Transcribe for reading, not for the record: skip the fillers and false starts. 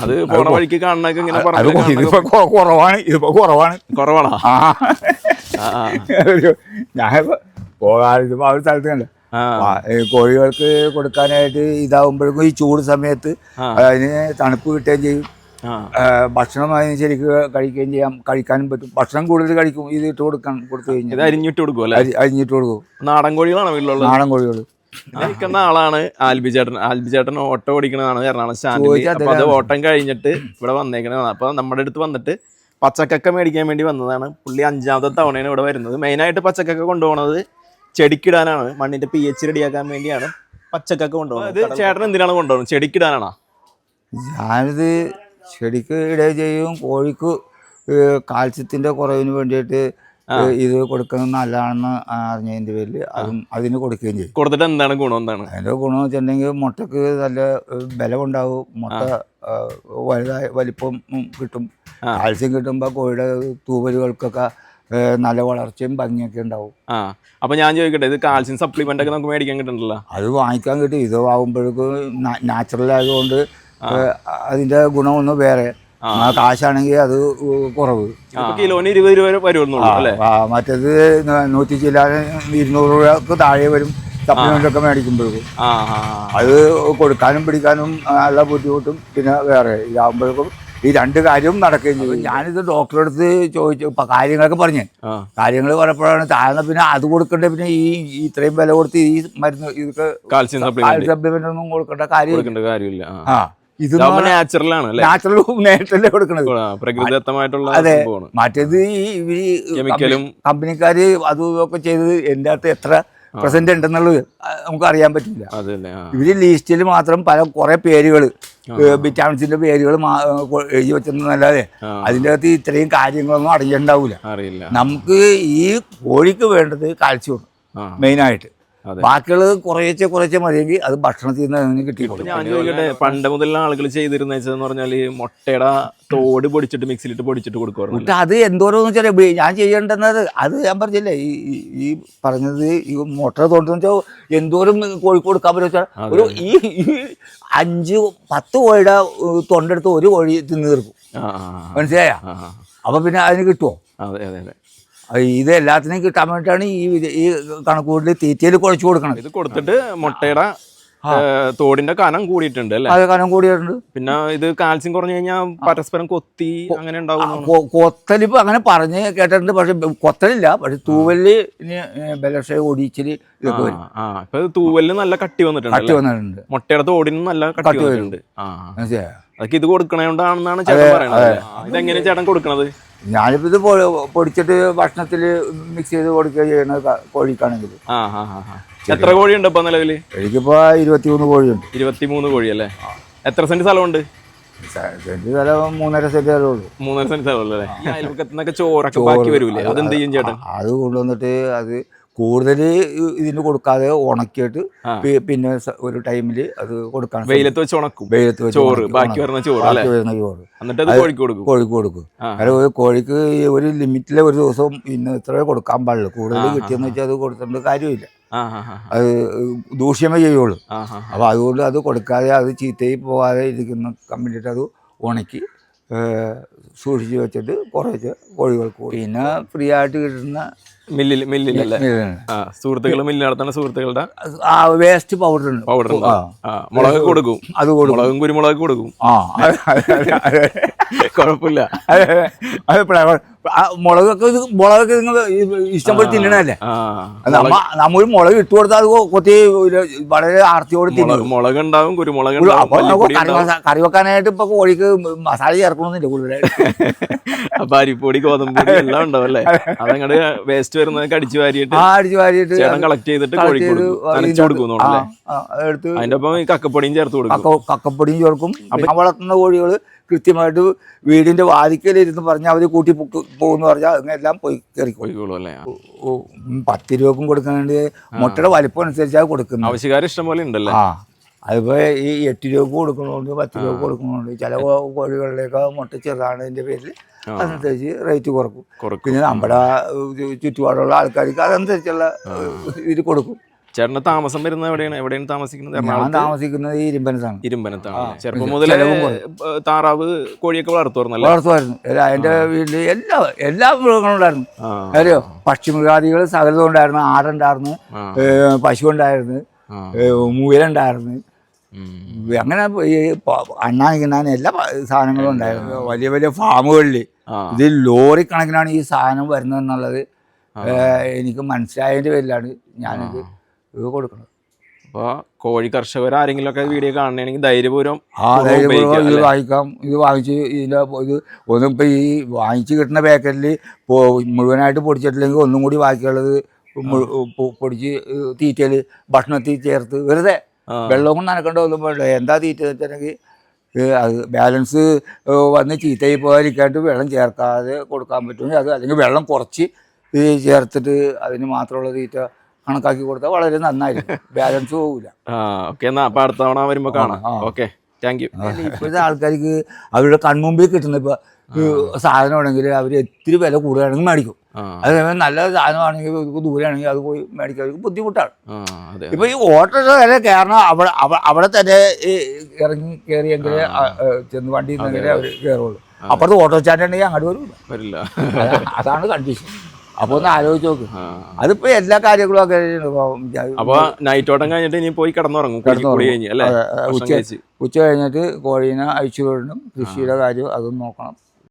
അത് പോണ വഴിക്ക് കാണണൊക്കെ ഇങ്ങനെ ഇതിപ്പോ കുറവാണ്, ഇതിപ്പോ കുറവാണ്. ഞാനിപ്പോ പോകാറ് ഇതിപ്പോ ആ ഒരു സ്ഥലത്ത് കണ്ട കോഴികൾക്ക് കൊടുക്കാനായിട്ട് ഇതാവുമ്പോഴേക്കും ഈ ചൂട് സമയത്ത് അതിന് തണുപ്പ് കിട്ടുകയും ചെയ്യും, ഭക്ഷണം അതിന് ശരിക്കും കഴിക്കുകയും ചെയ്യാം, കഴിക്കാനും പറ്റും. ഭക്ഷണം കൂടുതൽ കഴിക്കും ഇത് ഇട്ട് കൊടുത്തു കഴിഞ്ഞാൽ. അരിഞ്ഞിട്ട് കൊടുക്കും, അരിഞ്ഞിട്ട് കൊടുക്കും. നാടൻ കോഴികളാണ് വീട്ടിലുള്ളത്? നാടൻ കോഴികൾ. നിൽക്കുന്ന ആളാണ് ആൽബി ചേട്ടൻ ഓട്ടോ ഓടിക്കണതാണ് എറണാകുളം സ്റ്റാൻഡിൽ. അപ്പൊ അത് ഓട്ടം കഴിഞ്ഞിട്ട് ഇവിടെ വന്നേക്കണതാണ്. അപ്പൊ നമ്മുടെ അടുത്ത് വന്നിട്ട് പച്ചക്കക്ക മേടിക്കാൻ വേണ്ടി വന്നതാണ്. പുള്ളി 5ാമത്തെ തവണയാണ് ഇവിടെ വരുന്നത്. മെയിനായിട്ട് പച്ചക്കക്ക കൊണ്ടുപോകുന്നത് ചെടിക്കിടാനാണ്, മണ്ണിന്റെ pH റെഡിയാക്കാൻ വേണ്ടിയാണ് പച്ചക്കക്ക കൊണ്ടുപോകുന്നത്. ചേട്ടൻ എന്തിനാണ് കൊണ്ടുപോകുന്നത്? ചെടിക്കിടാനാണോ? ഞാനിത് ചെടിക്ക് ഇടുക ചെയ്യും. കോഴിക്ക് കാൽസ്യത്തിന്റെ കുറവിന് വേണ്ടിയിട്ട് ഇത് കൊടുക്കുന്നത് നല്ലതാണെന്ന് അറിഞ്ഞതിൻ്റെ പേരിൽ അതിന് കൊടുക്കുകയും ചെയ്യും. കൊടുത്തിട്ട് എന്താണ് ഗുണം? എന്താണ് അതിൻ്റെ ഗുണം വെച്ചിട്ടുണ്ടെങ്കിൽ മുട്ടക്ക് നല്ല ബലമുണ്ടാവും, മുട്ട വലിപ്പം കിട്ടും, കാൽസ്യം കിട്ടുമ്പോൾ കോഴിയുടെ തൂവലുകൾക്കൊക്കെ നല്ല വളർച്ചയും ഭംഗിയൊക്കെ ഉണ്ടാവും. അപ്പൊ ഞാൻ ചോദിക്കട്ടെ, ഇത് കാൽസ്യം സപ്ലിമെന്റ് ഒക്കെ നമുക്ക് മേടിക്കാൻ കിട്ടുന്നുണ്ടല്ലോ? അത് വാങ്ങിക്കാൻ കിട്ടും. ഇത് ആകുമ്പോഴേക്കും നാച്ചുറൽ ആയതുകൊണ്ട് അതിന്റെ ഗുണമൊന്നും വേറെ, കാശാണെങ്കിൽ അത് കുറവ്. കിലോന് 20 രൂപ വരുന്നുള്ളൂ അല്ലേ? മറ്റേത് 100 ചില്ലാനും 200 രൂപക്ക് താഴെ വരും സപ്ലിമെന്റ് ഒക്കെ മേടിക്കുമ്പോഴേക്കും. അത് കൊടുക്കാനും പിടിക്കാനും നല്ല ബുദ്ധിമുട്ടും. പിന്നെ വേറെ ഇതാകുമ്പോഴേക്കും ഈ രണ്ട് കാര്യവും നടക്കുകയും ചെയ്യും. ഞാനിത് ഡോക്ടറെ അടുത്ത് ചോദിച്ചു, കാര്യങ്ങളൊക്കെ പറഞ്ഞു. കാര്യങ്ങൾ പറഞ്ഞപ്പോഴാണ് താഴ്ന്ന പിന്നെ അത് കൊടുക്കണ്ടേ, പിന്നെ ഈ ഇത്രയും വില കൊടുത്ത് ഈ മരുന്ന് ഇതൊക്കെ കാൽസ്യം സപ്ലിമെന്റ് ഒന്നും കൊടുക്കേണ്ട കാര്യമില്ല. ഇത് നാച്ചുറൽ കൊടുക്കണത്, പ്രകൃതിദത്തമായിട്ടുള്ള. അതെ. മറ്റേത് ഈ കെമിക്കലും കമ്പനിക്കാര് അതും ഒക്കെ ചെയ്തത് എൻ്റെ അകത്ത് എത്ര പ്രസന്റ് ഉണ്ടെന്നുള്ളത് നമുക്ക് അറിയാൻ പറ്റില്ല. ഇവര് ലിസ്റ്റിൽ മാത്രം കുറെ പേരുകൾ, വിറ്റാമിൻസിന്റെ പേരുകൾ എഴുതി വെച്ചെന്നല്ലാതെ അതിൻ്റെ അകത്ത് ഇത്രയും കാര്യങ്ങളൊന്നും അടങ്ങിയിട്ടുണ്ടാവില്ല. നമുക്ക് ഈ കോഴിക്ക് വേണ്ടത് കാൽസ്യമാണ് മെയിനായിട്ട്. ബാക്കിയുള്ളത് കുറേശ്ശെ മതിയെങ്കിൽ അത് ഭക്ഷണത്തിൽ നിന്ന് കിട്ടിക്കോളും. ഞാൻ ചോദിക്കട്ടെ, പണ്ട് മുതലുള്ള ആളുകൾ ചെയ്തിരുന്ന പറഞ്ഞാല് മുട്ടയുടെ തോട് പൊടിച്ചിട്ട് മിക്സിലിട്ട് പൊടിച്ചിട്ട് കൊടുക്കുവായിരുന്നു. അത് എന്തോരം വെച്ചാൽ ഞാൻ ചെയ്യേണ്ടുന്നത് അത് ഞാൻ പറഞ്ഞില്ലേ, ഈ പറഞ്ഞത് ഈ മുട്ട തോണ്ടെന്ന് വെച്ചാൽ എന്തോരം കോഴി കൊടുക്കാൻ പറ്റും വെച്ചാൽ ഒരു ഈ 5-10 കോഴിയുടെ തൊണ്ടെടുത്ത് ഒരു കോഴി തിന്ന് തീർക്കും. മനസ്സിലായ? അപ്പൊ പിന്നെ അതിന് കിട്ടുമോ? ഇത് എല്ലാത്തിനും കിട്ടാൻ വേണ്ടിയിട്ടാണ് ഈ കണക്കൂട്ടിൽ തീറ്റയിൽ കുഴച്ചു കൊടുക്കണം. ഇത് കൊടുത്തിട്ട് മുട്ടയുടെ തോടിന്റെ കനം കൂടിയിട്ടുണ്ട് അല്ലേ? അത് കനം കൂടിയിട്ടുണ്ട്. പിന്നെ ഇത് കാൽസ്യം കുറഞ്ഞു കഴിഞ്ഞാൽ പരസ്പരം കൊത്തി അങ്ങനെ ഉണ്ടാവും. കൊത്തലിപ്പോ അങ്ങനെ പറഞ്ഞ് കേട്ടിട്ടുണ്ട്. പക്ഷെ കൊത്തലില്ല, പക്ഷെ തൂവല് ബലക്ഷ ഒടിച്ചില് ഇതൊക്കെ വരും. ഇപ്പൊ തൂവലിന് നല്ല കട്ടി വന്നിട്ടുണ്ട്, മുട്ടയുടെ തോടിന് നല്ല കട്ടി വന്നിട്ടുണ്ട്. അതൊക്കെ ഇത് കൊടുക്കണോണ്ടാണെന്നാണ് ചേട്ടൻ പറയുന്നത്. ഇതെങ്ങനെയാ ചേട്ടൻ കൊടുക്കണത്? ഞാനിപ്പോ ഇത് പൊടിച്ചിട്ട് ഭക്ഷണത്തിൽ മിക്സ് ചെയ്ത് കൊടുക്കുക ചെയ്യണത് കോഴിക്കാണെങ്കിൽ. എത്ര കോഴിയുണ്ട് ഇപ്പൊ നിലവില്? എനിക്കിപ്പോ 23 കോഴിയുണ്ട്. 23 കോഴി അല്ലേ? എത്ര സെന്റ് സ്ഥലമുണ്ട്? സെന്റ് സ്ഥലം 3.5 സെന്റ് സ്ഥലമുള്ളൂ. 3.5 സെന്റ് സ്ഥലമല്ലേ? അയൽപക്കത്തുനിന്നൊക്കെ ചോറൊക്കെ ബാക്കി വരൂലേ? അതെന്ത് ചെയ്യും ചേട്ടൻ? അത് കൊണ്ടുവന്നിട്ട് അത് കൂടുതൽ ഇതിന് കൊടുക്കാതെ ഉണക്കിയിട്ട് പിന്നെ ഒരു ടൈമില് അത് കൊടുക്കാൻ വെയിലത്ത് വെച്ച് ഉണക്കും. ചോറ് ബാക്കി വരുന്ന ചോറ് കോഴിക്ക് കൊടുക്കും. കാരണം കോഴിക്ക് ഒരു ലിമിറ്റിലെ ഒരു ദിവസം പിന്നെ ഇത്രേ കൊടുക്കാൻ പാടുള്ളൂ. കൂടുതൽ കിട്ടിയെന്ന് വെച്ചാൽ അത് കൊടുത്തിട്ട് കാര്യമില്ല, അത് ദൂഷ്യമേ ചെയ്യുള്ളൂ. അപ്പൊ അതുകൊണ്ട് അത് കൊടുക്കാതെ അത് ചീത്തയിൽ പോകാതെ ഇരിക്കുന്ന കമ്പനിയിട്ട് അത് ഉണക്കി സൂക്ഷിച്ച് വെച്ചിട്ട് കുറച്ച് കോഴികൾക്ക്. പിന്നെ ഫ്രീ ആയിട്ട് കിട്ടുന്ന മില്ലിലല്ലേ? സുഹൃത്തുക്കൾ മില്ലിൽ നടത്തുന്ന സുഹൃത്തുക്കളുടെ വേസ്റ്റ് പൗഡർ മുളക് കൊടുക്കും. അത് മുളകും കുരുമുളക് കൊടുക്കും. കുഴപ്പമില്ല. മുളകൊക്കെ നിങ്ങൾ ഇഷ്ടംപോലെ തിന്നണല്ലേ? നമ്മൾ മുളക് ഇട്ട് കൊടുത്താൽ അത് കൊത്തി വളരെ ആർത്തിയോട് തിന്നും. മുളക് ഉണ്ടാവും, കുരുമുളക്. കറി വെക്കാനായിട്ട് ഇപ്പൊ കോഴിക്ക് മസാല ചേർക്കണമെന്നില്ല കൂടുതലായിട്ട്. അപ്പൊ അരിപ്പൊടി ഗോതമ്പൊടി എല്ലാം ഉണ്ടാവും അല്ലേ? അതങ്ങോട്ട് വേസ്റ്റ് വരുന്നത് അടിച്ചു വാരിയിട്ട് കളക്ട് ചെയ്തിട്ട് കൊടുക്കും. അതിന്റെ ഒപ്പം ഈ കക്കപ്പൊടിയും ചേർത്ത് കൊടുക്കും. കക്കപ്പൊടിയും ചേർക്കും. വളർത്തുന്ന കോഴികൾ കൃത്യമായിട്ട് വീടിന്റെ വാതിക്കലിരുന്ന് പറഞ്ഞാൽ അവര് കൂട്ടി പോകുന്ന പറഞ്ഞാൽ അങ്ങനെല്ലാം പോയി കയറിക്കോളിക്കോളൂ അല്ലേ? 10 രൂപക്കും കൊടുക്കാണ്ട് മുട്ടയുടെ വലിപ്പം അനുസരിച്ചാണ് കൊടുക്കുന്നത്. ആവശ്യക്കാർ ഇഷ്ടം പോലെ ഉണ്ടല്ലേ? അതിപ്പോ ഈ 8 രൂപ കൊടുക്കണോണ്ട് 10 രൂപ കൊടുക്കണോണ്ട് ചില കോഴികളിലേക്ക് മുട്ട ചെറുതാണതിന്റെ പേരിൽ അതനുസരിച്ച് റേറ്റ് കുറക്കും. പിന്നെ നമ്മുടെ ചുറ്റുപാടുള്ള ആൾക്കാർക്ക് അതനുസരിച്ചുള്ള ഇത് കൊടുക്കും. ചേട്ടന് താമസം വരുന്നത് എവിടെയാണ് താമസിക്കുന്നത്? ഞാൻ താമസിക്കുന്നത് ഇരുമ്പനത്താണ്. ചെറുപ്പം മുതലേ താറാവ് കോഴിയൊക്കെ വളർത്തുമായിരുന്നല്ലോ? വളർത്തുമായിരുന്നു. എൻ്റെ വീട്ടിൽ എല്ലാ മൃഗങ്ങളും ഉണ്ടായിരുന്നു. അറിയോ, പക്ഷിമൃഗാദികൾ സകലതും ഉണ്ടായിരുന്നു. ആടുണ്ടായിരുന്നു, പശു ഉണ്ടായിരുന്നു, മുയലുണ്ടായിരുന്നു, അങ്ങനെ ഈ അണ്ണാൻ എല്ലാ സാധനങ്ങളും ഉണ്ടായിരുന്നു. വലിയ വലിയ ഫാമുകളിൽ ഇതിൽ ലോറി കണക്കിനാണ് ഈ സാധനം വരുന്നതെന്നുള്ളത് എനിക്ക് മനസ്സിലായതിൻ്റെ പേരിലാണ് ഞാനിത് കൊടുക്കുന്നത്. അപ്പോൾ കോഴി കർഷകർ ആരെങ്കിലും ഒക്കെ വീഡിയോ കാണണമെങ്കിൽ ധൈര്യപൂർവ്വം ഇത് വാങ്ങിക്കാം. ഇത് വാങ്ങിച്ച് ഇതിൻ്റെ ഇത് ഒന്നും ഇപ്പോൾ ഈ വാങ്ങിച്ച് കിട്ടുന്ന പാക്കറ്റിൽ മുഴുവനായിട്ട് പൊടിച്ചിട്ടില്ലെങ്കിൽ ഒന്നും കൂടി ബാക്കിയുള്ളത് പൊടിച്ച് തീറ്റയിൽ ഭക്ഷണത്തിൽ ചേർത്ത് വെറുതെ വെള്ളം കൊണ്ട് നനക്കേണ്ട ഒന്നും വേണ്ട. എന്താ തീറ്റ വെച്ചിട്ടുണ്ടെങ്കിൽ അത് ബാലൻസ് വന്ന് ചീത്തയായി പോകാതിരിക്കാണ്ട് വെള്ളം ചേർക്കാതെ കൊടുക്കാൻ പറ്റുമെങ്കിൽ അത്, അല്ലെങ്കിൽ വെള്ളം കുറച്ച് ചേർത്തിട്ട് അതിന് മാത്രമുള്ള തീറ്റ കണക്കാക്കി കൊടുത്താൽ വളരെ നന്നായിരിക്കും. ബാലൻസ് പോകില്ല. അപ്പോൾ അടുത്ത തവണ വരുമ്പോൾ കാണാം. Okay, thank you. ഇപ്പോഴത്തെ ആൾക്കാർക്ക് അവരുടെ കൺമുമ്പിൽ കിട്ടുന്ന ഇപ്പോൾ സാധനമാണെങ്കിൽ അവർ എത്തിരി വില കൂടുതലാണെങ്കിൽ മേടിക്കും. അതേപോലെ നല്ല സാധനമാണെങ്കിൽ ദൂരെയാണെങ്കിൽ അത് പോയി മേടിക്കാൻ അവർക്ക് ബുദ്ധിമുട്ടാണ്. ഇപ്പൊ ഈ ഓട്ടോറിക്ഷ വില കയറണം അവിടെ തന്നെ ഇറങ്ങി കയറിയെങ്കിലേ ചെന്ന് വണ്ടി നിന്നെങ്കിലേ അവർ കയറുള്ളൂ. അപ്പുറത്ത് ഓട്ടോ സ്റ്റാൻഡ് ഉണ്ടെങ്കിൽ അങ്ങോട്ട് വരില്ല. അതാണ് കണ്ടീഷൻ. അപ്പൊ ഒന്ന് ആലോചിച്ച് നോക്ക്. അതിപ്പോ എല്ലാ കാര്യങ്ങളും ഒക്കെ. അപ്പൊ നൈറ്റ് ഓട്ടം കഴിഞ്ഞിട്ട് ഇനി പോയി കിടന്നുറങ്ങും. ഉച്ച കഴിഞ്ഞിട്ട് കോഴീനെ അഴിച്ചു വിടണം. കൃഷിയുടെ കാര്യം അതും നോക്കണം.